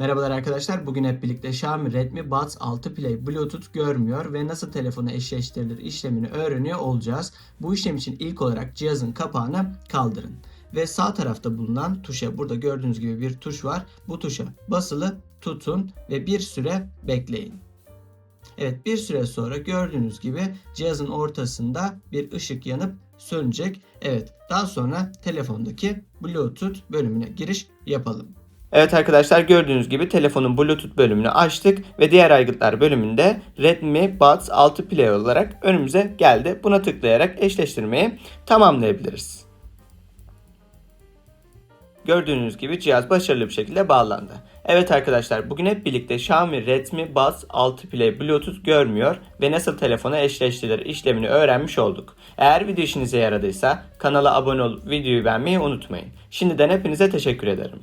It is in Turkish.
Merhabalar arkadaşlar. Bugün hep birlikte Xiaomi Redmi Buds 6 Play Bluetooth görmüyor ve nasıl telefona eşleştirilir işlemini öğreniyor olacağız. Bu işlem için ilk olarak cihazın kapağını kaldırın. Ve sağ tarafta bulunan tuşa, burada gördüğünüz gibi bir tuş var. Bu tuşa basılı tutun ve bir süre bekleyin. Evet, bir süre sonra gördüğünüz gibi cihazın ortasında bir ışık yanıp sönecek. Evet, daha sonra telefondaki Bluetooth bölümüne giriş yapalım. Evet arkadaşlar, gördüğünüz gibi telefonun Bluetooth bölümünü açtık ve diğer aygıtlar bölümünde Redmi Buds 6 Play olarak önümüze geldi. Buna tıklayarak eşleştirmeyi tamamlayabiliriz. Gördüğünüz gibi cihaz başarılı bir şekilde bağlandı. Evet arkadaşlar, bugün hep birlikte Xiaomi Redmi Buds 6 Play Bluetooth görmüyor ve nasıl telefona eşleştirilir işlemini öğrenmiş olduk. Eğer video işinize yaradıysa kanala abone olup videoyu beğenmeyi unutmayın. Şimdiden hepinize teşekkür ederim.